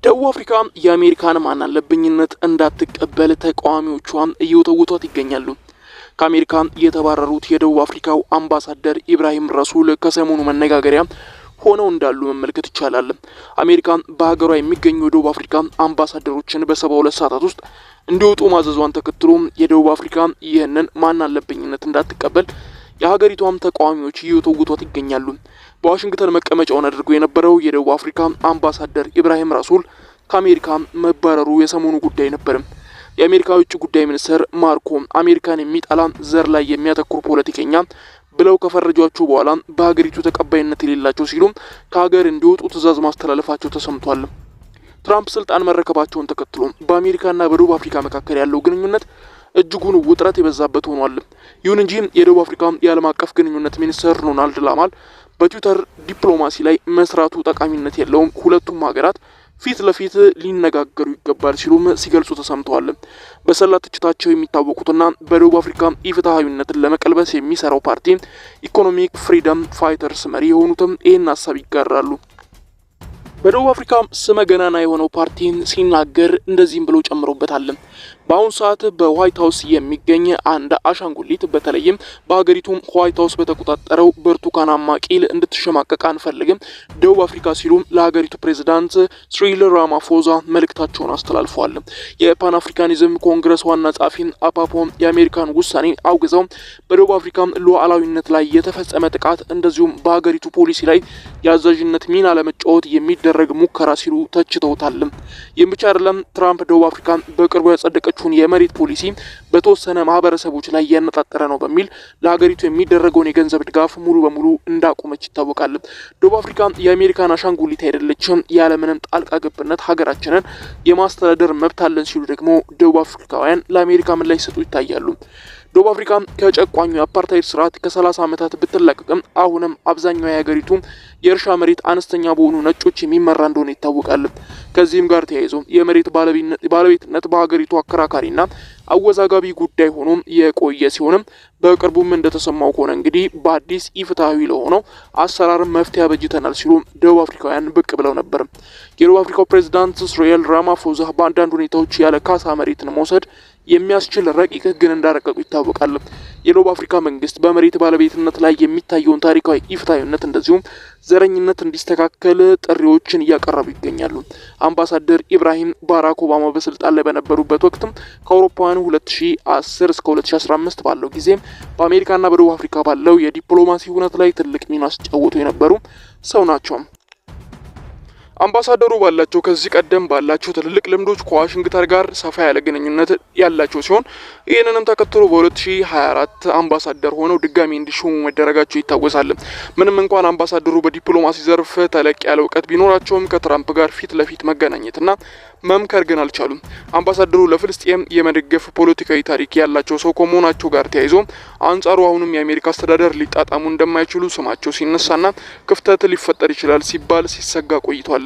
ደቡብ አፍሪካ የአሜሪካን ማናለብኝነት እንዳትቀበል ተቃዋሚዎቿን እየወተወቷት ይገኛሉ። ከአሜሪካ የተባረሩት የደቡብ አፍሪካው አምባሳደር ኢብራሂም ረሱል ከሰሞኑ መነጋገሪያ ሆነው እንዳሉ መመልከት ይቻላል። አሜሪካ በሀገሯ የሚገኙ የደቡብ አፍሪካ አምባሳደሮችን በ72 ሰዓታት ውስጥ እንዲወጡ ማዘዟን ተከትሎ የደቡብ አፍሪካ ይህንን ማናለብኝነት እንዳትቀበል የሀገሪቷም ተቃዋሚዎች እየወተወቷት ይገኛሉ። በዋሽንግተን መቀመጫውን አድርጎ የነበረው የደቡብ አፍሪካ አምባሳደር ኢብራሂም ረሱል ከአሜሪካ መባረሩ የሰሞኑ ጉዳይ ነበር። የአሜሪካ ውጭ ጉዳይ ሚኒስትር ማርኮ አሜሪካን የሚጠላ ዘር ላይ የሚያተኩር ፖለቲከኛ ብለው ከፈረጇቸው በኋላ በሀገሪቱ ተቀባይነት የሌላቸው ሲሉ ከሀገር እንዲወጡ ትዕዛዝ ማስተላለፋቸው ተሰምቷል። ትራምፕ ስልጣን መረከባቸውን ተከትሎ በአሜሪካና በደቡብ አፍሪካ መካከል ያለው ግንኙነት እጅጉን ውጥረት የበዛበት ሆኗል። ይሁን እንጂ የደቡብ አፍሪካ የዓለም አቀፍ ግንኙነት ሚኒስትር ሮናልድ ላማል በትዊተር ዲፕሎማሲ ላይ መስራቱ ጠቃሚነት የለውም፣ ሁለቱም ሀገራት ፊት ለፊት ሊነጋገሩ ይገባል ሲሉም ሲገልጹ ተሰምተዋል። በሰላ ትችታቸው የሚታወቁትና በደቡብ አፍሪካ ኢፍትሐዊነትን ለመቀልበስ የሚሰራው ፓርቲ ኢኮኖሚክ ፍሪደም ፋይተርስ መሪ የሆኑትም ይህን ሀሳብ ይጋራሉ። በደቡብ አፍሪካ ስመ ገናና የሆነው ፓርቲ ሲናገር እንደዚህም ብሎ ጨምሮበታል። በአሁኑ ሰዓት በዋይት ሀውስ የሚገኝ አንድ አሻንጉሊት በተለይም በሀገሪቱ ዋይት ሀውስ በተቆጣጠረው ብርቱካናማ ቂል እንድትሸማቀቅ አንፈልግም ደቡብ አፍሪካ ሲሉ ለሀገሪቱ ፕሬዝዳንት ሲሪል ራማፎዛ መልእክታቸውን አስተላልፈዋል። የፓን አፍሪካኒዝም ኮንግረስ ዋና ጸሐፊ አፓፖ የአሜሪካን ውሳኔ አውግዘው በደቡብ አፍሪካ ሉዓላዊነት ላይ የተፈጸመ ጥቃት እንደዚሁም በሀገሪቱ ፖሊሲ ላይ የአዛዥነት ሚና ለመጫወት የሚደረግ ሙከራ ሲሉ ተችተውታል። ይህም ብቻ አይደለም። ትራምፕ ደቡብ አፍሪካ በቅርቡ ያጸደቀችውን የመሬት ፖሊሲ በተወሰነ ማህበረሰቦች ላይ ያነጣጠረ ነው በሚል ለሀገሪቱ የሚደረገውን የገንዘብ ድጋፍ ሙሉ በሙሉ እንዳቆመች ይታወቃል። ደቡብ አፍሪካ የአሜሪካን አሻንጉሊት አይደለችም፣ ያለምንም ጣልቃ ገብነት ሀገራችንን የማስተዳደር መብት አለን ሲሉ ደግሞ ደቡብ አፍሪካውያን ለአሜሪካ ምላሽ ሲሰጡ ይታያሉ። ደቡብ አፍሪካ ከጨቋኙ የአፓርታይድ ስርዓት ከ30 ዓመታት ብትለቀቅም አሁንም አብዛኛው የሀገሪቱ የእርሻ መሬት አነስተኛ በሆኑ ነጮች የሚመራ እንደሆነ ይታወቃል። ከዚህም ጋር ተያይዞ የመሬት ባለቤትነት በሀገሪቱ አከራካሪና አወዛጋቢ ጉዳይ ሆኖ የቆየ ሲሆንም በቅርቡም እንደተሰማው ከሆነ እንግዲህ በአዲስ ኢፍትሐዊ ለሆነው አሰራር መፍትሄ አበጅተናል ሲሉ ደቡብ አፍሪካውያን ብቅ ብለው ነበር። የደቡብ አፍሪካው ፕሬዝዳንት ሲሪል ራማፎዛ በአንዳንድ ሁኔታዎች ያለ ካሳ መሬትን መውሰድ የሚያስችል ረቂቅ ሕግን እንዳረቀቁ ይታወቃል። የደቡብ አፍሪካ መንግስት በመሬት ባለቤትነት ላይ የሚታየውን ታሪካዊ ኢፍትሐዊነት እንደዚሁም ዘረኝነት እንዲስተካከል ጥሪዎችን እያቀረቡ ይገኛሉ። አምባሳደር ኢብራሂም ባራክ ኦባማ በስልጣን ላይ በነበሩበት ወቅትም ከአውሮፓውያኑ 2010 እስከ 2015 ባለው ጊዜ በአሜሪካና በደቡብ አፍሪካ ባለው የዲፕሎማሲ ሁነት ላይ ትልቅ ሚና ሲጫወቱ የነበሩ ሰው ናቸው። አምባሳደሩ ባላቸው ከዚህ ቀደም ባላቸው ትልልቅ ልምዶች ከዋሽንግተን ጋር ሰፋ ያለ ግንኙነት ያላቸው ሲሆን ይህንንም ተከትሎ በ2024 አምባሳደር ሆነው ድጋሚ እንዲሾሙ መደረጋቸው ይታወሳል። ምንም እንኳን አምባሳደሩ በዲፕሎማሲ ዘርፍ ተለቅ ያለ እውቀት ቢኖራቸውም ከትራምፕ ጋር ፊት ለፊት መገናኘትና መምከር ግን አልቻሉም። አምባሳደሩ ለፍልስጤም የመደገፍ ፖለቲካዊ ታሪክ ያላቸው ሰው ከመሆናቸው ጋር ተያይዞ አንጻሩ አሁንም የአሜሪካ አስተዳደር ሊጣጣሙ እንደማይችሉ ስማቸው ሲነሳና ክፍተት ሊፈጠር ይችላል ሲባል ሲሰጋ ቆይቷል።